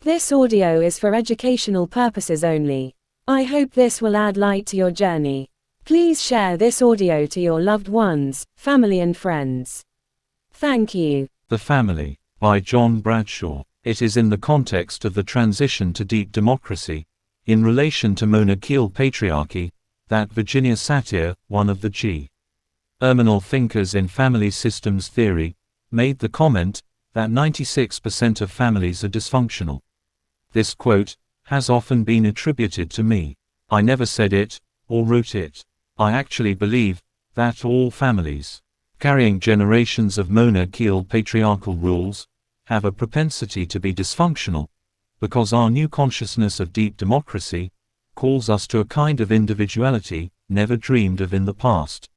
This audio is for educational purposes only. I hope this will add light to your journey. Please share this audio to your loved ones, family and friends. Thank you. The Family, by John Bradshaw. It is in the context of the transition to deep democracy, in relation to monarchial patriarchy, that Virginia Satir, one of the germinal thinkers in family systems theory, made the comment that 96% of families are dysfunctional. This quote has often been attributed to me. I never said it, or wrote it. I actually believe that all families, carrying generations of monarchial patriarchal rules, have a propensity to be dysfunctional, because our new consciousness of deep democracy calls us to a kind of individuality never dreamed of in the past.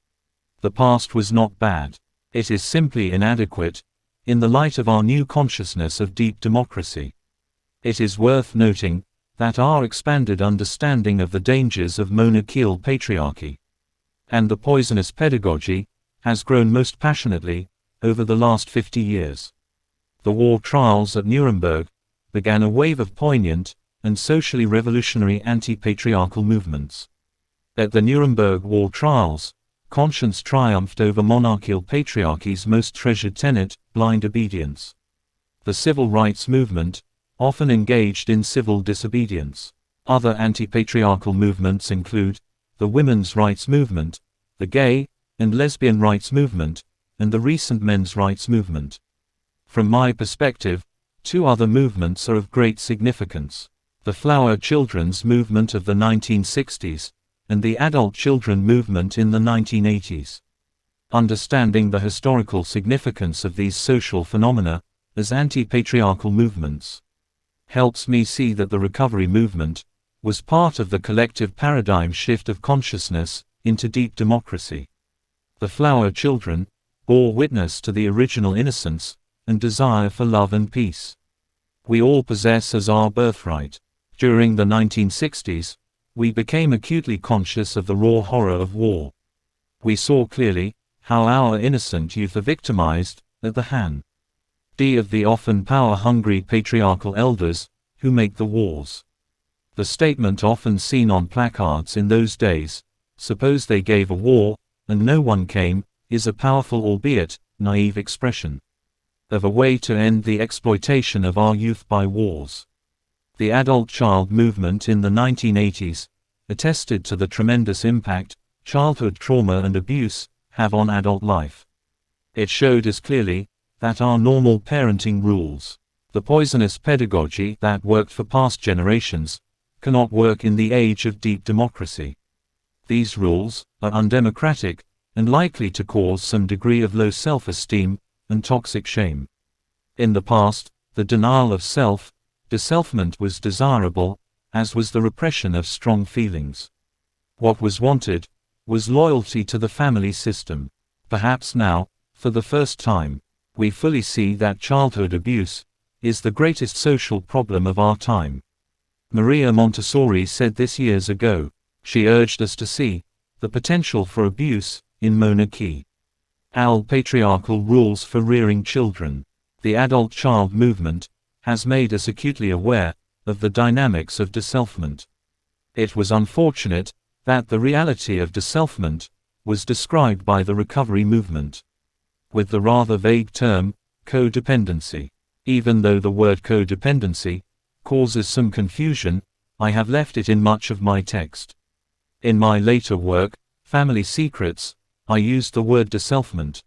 The past was not bad. It is simply inadequate, in the light of our new consciousness of deep democracy. It is worth noting that our expanded understanding of the dangers of monarchial patriarchy and the poisonous pedagogy has grown most passionately over the last 50 years. The war trials at Nuremberg began a wave of poignant and socially revolutionary anti-patriarchal movements. At the Nuremberg war trials, conscience triumphed over monarchical patriarchy's most treasured tenet, blind obedience. The civil rights movement often engaged in civil disobedience. Other anti-patriarchal movements include the women's rights movement, the gay and lesbian rights movement, and the recent men's rights movement. From my perspective, two other movements are of great significance: the flower children's movement of the 1960s, and the adult children movement in the 1980s. Understanding the historical significance of these social phenomena as anti-patriarchal movements helps me see that the recovery movement was part of the collective paradigm shift of consciousness into deep democracy. The flower children bore witness to the original innocence and desire for love and peace we all possess as our birthright. During the 1960s, we became acutely conscious of the raw horror of war. We saw clearly how our innocent youth are victimized at the hands of the often power-hungry patriarchal elders who make the wars. The statement often seen on placards in those days, "Suppose they gave a war, and no one came," is a powerful albeit naive expression of a way to end the exploitation of our youth by wars. The adult child movement in the 1980s attested to the tremendous impact childhood trauma and abuse have on adult life. It showed us clearly that our normal parenting rules, the poisonous pedagogy that worked for past generations, cannot work in the age of deep democracy. These rules are undemocratic and likely to cause some degree of low self-esteem and toxic shame. In the past, the denial of self, disselfment was desirable, as was the repression of strong feelings. What was wanted was loyalty to the family system. Perhaps now, for the first time, we fully see that childhood abuse is the greatest social problem of our time. Maria Montessori said this years ago. She urged us to see the potential for abuse in monarchical patriarchal rules for rearing children. The adult child movement has made us acutely aware of the dynamics of disselfment. It was unfortunate that the reality of disselfment was described by the recovery movement with the rather vague term, codependency. Even though the word codependency causes some confusion, I have left it in much of my text. In my later work, Family Secrets, I used the word disselfment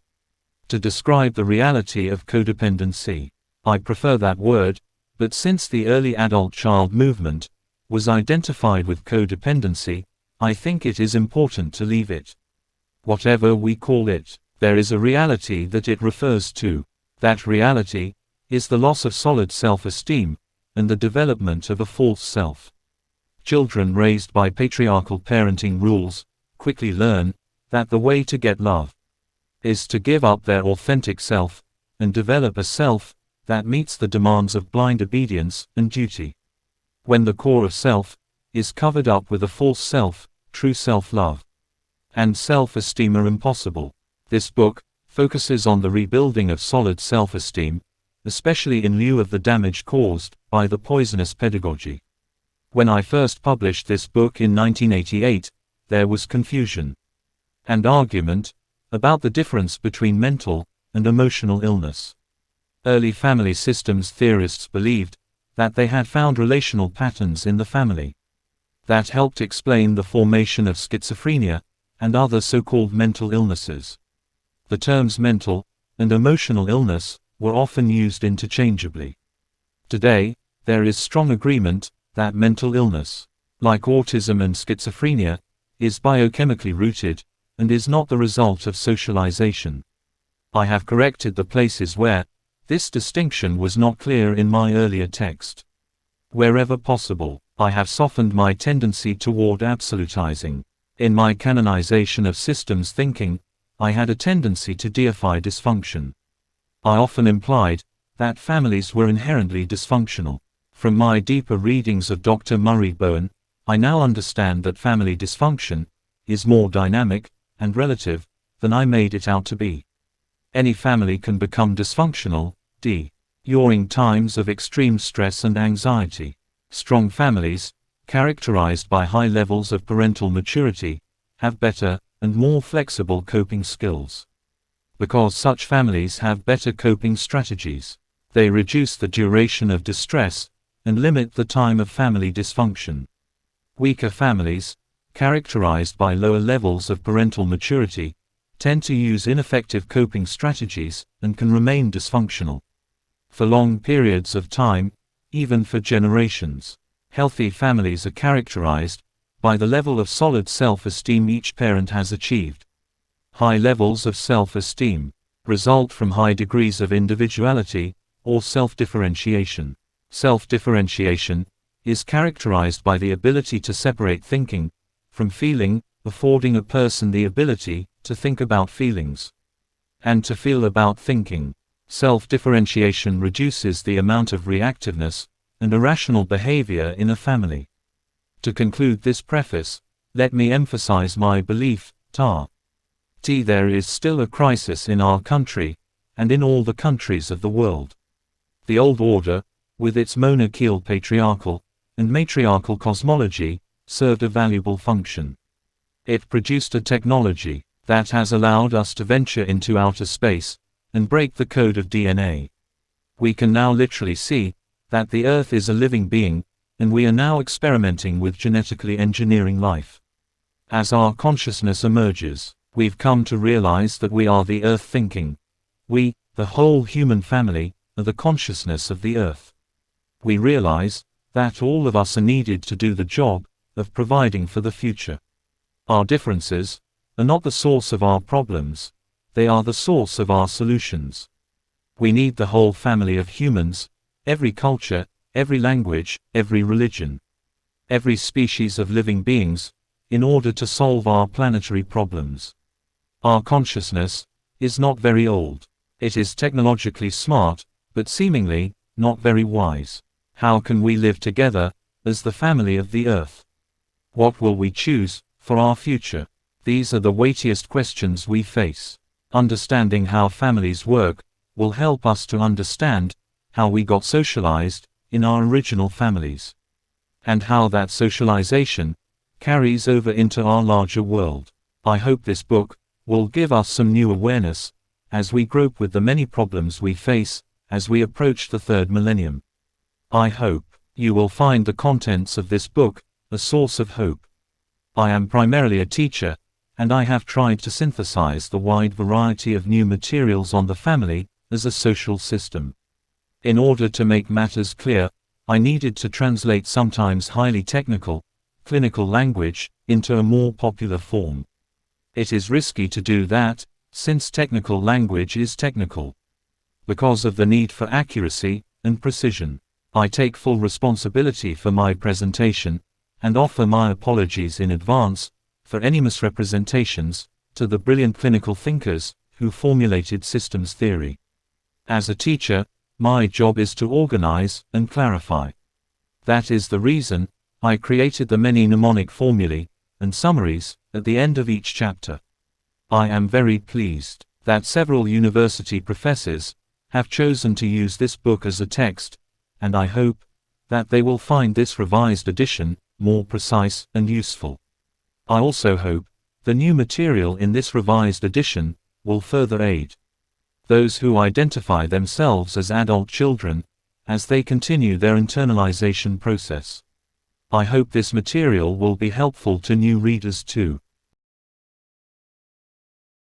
to describe the reality of codependency. I prefer that word, but since the early adult child movement was identified with codependency, I think it is important to leave it. Whatever we call it, there is a reality that it refers to. That reality is the loss of solid self-esteem and the development of a false self. Children raised by patriarchal parenting rules quickly learn that the way to get love is to give up their authentic self and develop a self that meets the demands of blind obedience and duty. When the core of self is covered up with a false self, true self-love and self-esteem are impossible. This book focuses on the rebuilding of solid self-esteem especially in lieu of the damage caused by the poisonous pedagogy. When I first published this book in 1988, there was confusion and argument about the difference between mental and emotional illness. Early family systems theorists believed that they had found relational patterns in the family that helped explain the formation of schizophrenia and other so-called mental illnesses. The terms mental and emotional illness were often used interchangeably. Today, there is strong agreement that mental illness, like autism and schizophrenia, is biochemically rooted and is not the result of socialization. I have corrected the places where this distinction was not clear in my earlier text. Wherever possible, I have softened my tendency toward absolutizing. In my canonization of systems thinking, I had a tendency to deify dysfunction. I often implied that families were inherently dysfunctional. From my deeper readings of Dr. Murray Bowen, I now understand that family dysfunction is more dynamic and relative than I made it out to be. Any family can become dysfunctional during times of extreme stress and anxiety. Strong families, characterized by high levels of parental maturity, have better and more flexible coping skills. Because such families have better coping strategies, they reduce the duration of distress and limit the time of family dysfunction. Weaker families, characterized by lower levels of parental maturity, tend to use ineffective coping strategies and can remain dysfunctional for long periods of time, even for generations. Healthy families are characterized by the level of solid self-esteem each parent has achieved. High levels of self-esteem result from high degrees of individuality or self-differentiation. Self-differentiation is characterized by the ability to separate thinking from feeling, affording a person the ability to think about feelings and to feel about thinking. Self-differentiation reduces the amount of reactiveness and irrational behavior in a family. To conclude this preface, let me emphasize my belief, there is still a crisis in our country, and in all the countries of the world. The old order, with its monarchial patriarchal and matriarchal cosmology, served a valuable function. It produced a technology that has allowed us to venture into outer space and break the code of DNA. We can now literally see that the Earth is a living being, and we are now experimenting with genetically engineering life. As our consciousness emerges, we've come to realize that we are the Earth thinking. We, the whole human family, are the consciousness of the Earth. We realize that all of us are needed to do the job of providing for the future. Our differences are not the source of our problems, they are the source of our solutions. We need the whole family of humans, every culture, every language, every religion, every species of living beings, in order to solve our planetary problems. Our consciousness is not very old. It is technologically smart, but seemingly not very wise. How can we live together as the family of the Earth? What will we choose for our future? These are the weightiest questions we face. Understanding how families work will help us to understand how we got socialized in our original families, and how that socialization carries over into our larger world. I hope this book will give us some new awareness as we grope with the many problems we face as we approach the third millennium. I hope you will find the contents of this book a source of hope. I am primarily a teacher, and I have tried to synthesize the wide variety of new materials on the family as a social system. In order to make matters clear, I needed to translate sometimes highly technical, clinical language into a more popular form. It is risky to do that, since technical language is technical. Because of the need for accuracy and precision, I take full responsibility for my presentation, and offer my apologies in advance for any misrepresentations to the brilliant clinical thinkers who formulated systems theory. As a teacher, my job is to organize and clarify. That is the reason I created the many mnemonic formulae and summaries at the end of each chapter. I am very pleased that several university professors have chosen to use this book as a text, and I hope that they will find this revised edition more precise and useful. I also hope the new material in this revised edition will further aid those who identify themselves as adult children as they continue their internalization process. I hope this material will be helpful to new readers too.